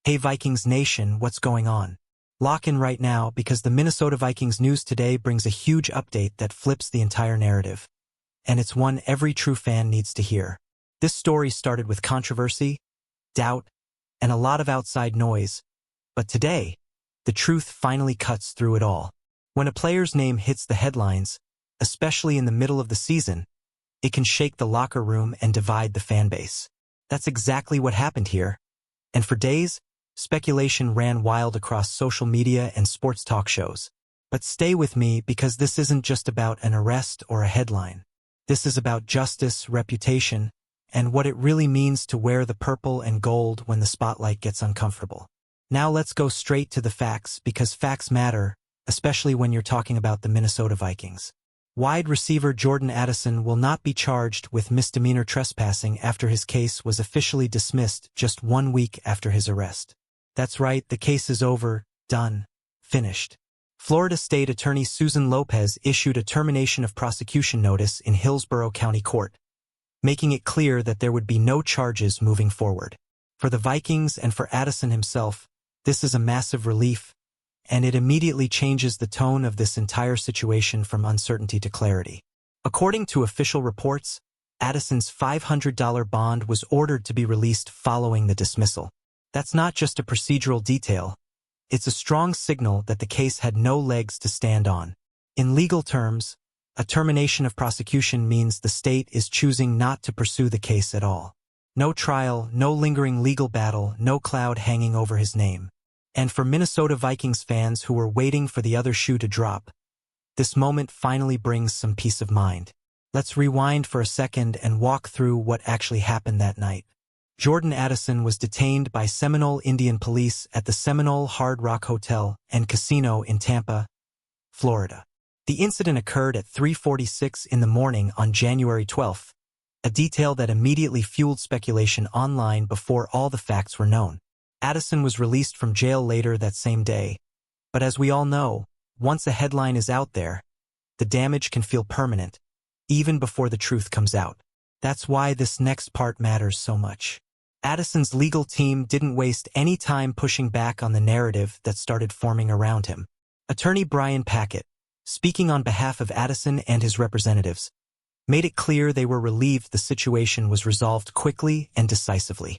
Hey Vikings Nation, what's going on? Lock in right now because the Minnesota Vikings news today brings a huge update that flips the entire narrative. And it's one every true fan needs to hear. This story started with controversy, doubt, and a lot of outside noise. But today, the truth finally cuts through it all. When a player's name hits the headlines, especially in the middle of the season, it can shake the locker room and divide the fan base. That's exactly what happened here. And for days, speculation ran wild across social media and sports talk shows. But stay with me because this isn't just about an arrest or a headline. This is about justice, reputation, and what it really means to wear the purple and gold when the spotlight gets uncomfortable. Now let's go straight to the facts because facts matter, especially when you're talking about the Minnesota Vikings. Wide receiver Jordan Addison will not be charged with misdemeanor trespassing after his case was officially dismissed just 1 week after his arrest. That's right, the case is over, done, finished. Florida State Attorney Susan Lopez issued a termination of prosecution notice in Hillsborough County Court, making it clear that there would be no charges moving forward. For the Vikings and for Addison himself, this is a massive relief, and it immediately changes the tone of this entire situation from uncertainty to clarity. According to official reports, Addison's $500 bond was ordered to be released following the dismissal. That's not just a procedural detail. It's a strong signal that the case had no legs to stand on. In legal terms, a termination of prosecution means the state is choosing not to pursue the case at all. No trial, no lingering legal battle, no cloud hanging over his name. And for Minnesota Vikings fans who were waiting for the other shoe to drop, this moment finally brings some peace of mind. Let's rewind for a second and walk through what actually happened that night. Jordan Addison was detained by Seminole Indian Police at the Seminole Hard Rock Hotel and Casino in Tampa, Florida. The incident occurred at 3:46 in the morning on January 12th, a detail that immediately fueled speculation online before all the facts were known. Addison was released from jail later that same day, but as we all know, once a headline is out there, the damage can feel permanent, even before the truth comes out. That's why this next part matters so much. Addison's legal team didn't waste any time pushing back on the narrative that started forming around him. Attorney Brian Packett, speaking on behalf of Addison and his representatives, made it clear they were relieved the situation was resolved quickly and decisively.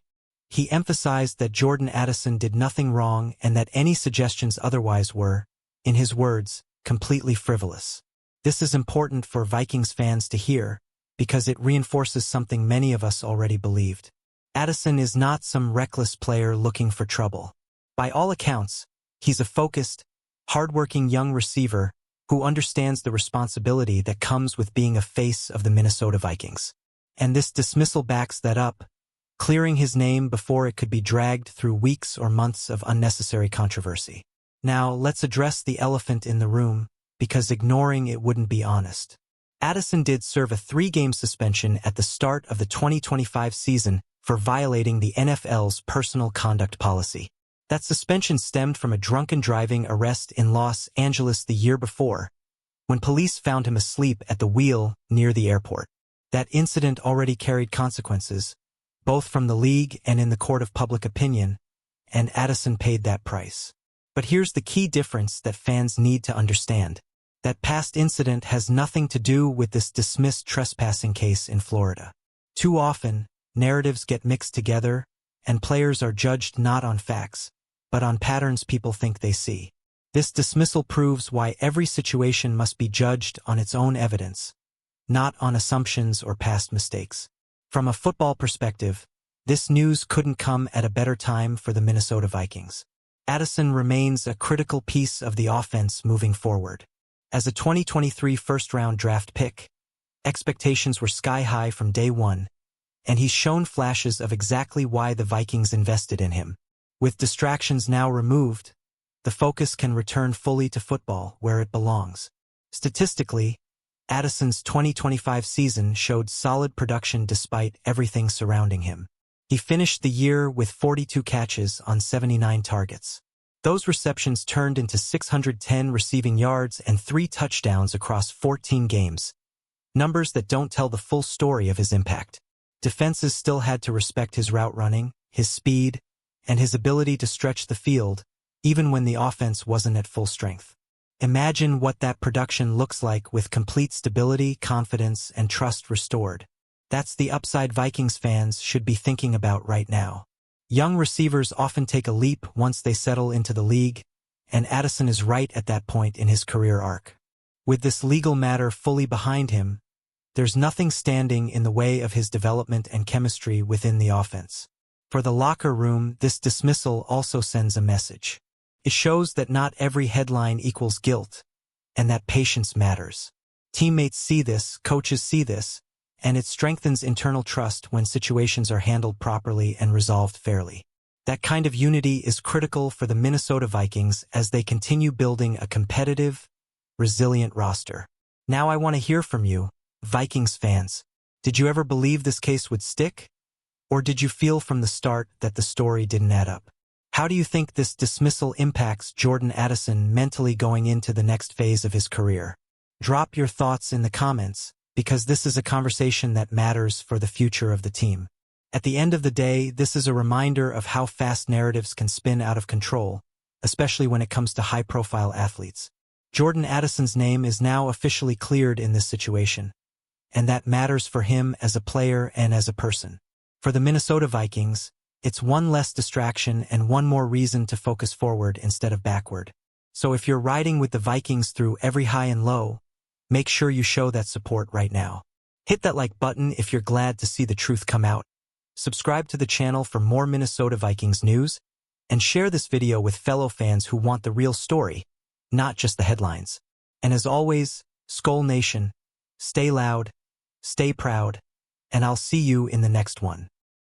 He emphasized that Jordan Addison did nothing wrong and that any suggestions otherwise were, in his words, completely frivolous. This is important for Vikings fans to hear, because it reinforces something many of us already believed. Addison is not some reckless player looking for trouble. By all accounts, he's a focused, hardworking young receiver who understands the responsibility that comes with being a face of the Minnesota Vikings. And this dismissal backs that up, clearing his name before it could be dragged through weeks or months of unnecessary controversy. Now, let's address the elephant in the room, because ignoring it wouldn't be honest. Addison did serve a 3-game suspension at the start of the 2025 season for violating the NFL's personal conduct policy. That suspension stemmed from a drunken driving arrest in Los Angeles the year before, when police found him asleep at the wheel near the airport. That incident already carried consequences, both from the league and in the court of public opinion, and Addison paid that price. But here's the key difference that fans need to understand. That past incident has nothing to do with this dismissed trespassing case in Florida. Too often, narratives get mixed together, and players are judged not on facts, but on patterns people think they see. This dismissal proves why every situation must be judged on its own evidence, not on assumptions or past mistakes. From a football perspective, this news couldn't come at a better time for the Minnesota Vikings. Addison remains a critical piece of the offense moving forward. As a 2023 first-round draft pick, expectations were sky-high from day one, and he's shown flashes of exactly why the Vikings invested in him. With distractions now removed, the focus can return fully to football where it belongs. Statistically, Addison's 2025 season showed solid production despite everything surrounding him. He finished the year with 42 catches on 79 targets. Those receptions turned into 610 receiving yards and 3 touchdowns across 14 games, numbers that don't tell the full story of his impact. Defenses still had to respect his route running, his speed, and his ability to stretch the field, even when the offense wasn't at full strength. Imagine what that production looks like with complete stability, confidence, and trust restored. That's the upside Vikings fans should be thinking about right now. Young receivers often take a leap once they settle into the league, and Addison is right at that point in his career arc. With this legal matter fully behind him, there's nothing standing in the way of his development and chemistry within the offense. For the locker room, this dismissal also sends a message. It shows that not every headline equals guilt, and that patience matters. Teammates see this, coaches see this, and it strengthens internal trust when situations are handled properly and resolved fairly. That kind of unity is critical for the Minnesota Vikings as they continue building a competitive, resilient roster. Now I want to hear from you, Vikings fans. Did you ever believe this case would stick? Or did you feel from the start that the story didn't add up? How do you think this dismissal impacts Jordan Addison mentally going into the next phase of his career? Drop your thoughts in the comments, because this is a conversation that matters for the future of the team. At the end of the day, this is a reminder of how fast narratives can spin out of control, especially when it comes to high-profile athletes. Jordan Addison's name is now officially cleared in this situation, and that matters for him as a player and as a person. For the Minnesota Vikings, it's one less distraction and one more reason to focus forward instead of backward. So if you're riding with the Vikings through every high and low, make sure you show that support right now. Hit that like button if you're glad to see the truth come out. Subscribe to the channel for more Minnesota Vikings news, and share this video with fellow fans who want the real story, not just the headlines. And as always, Skol Nation, stay loud, stay proud, and I'll see you in the next one.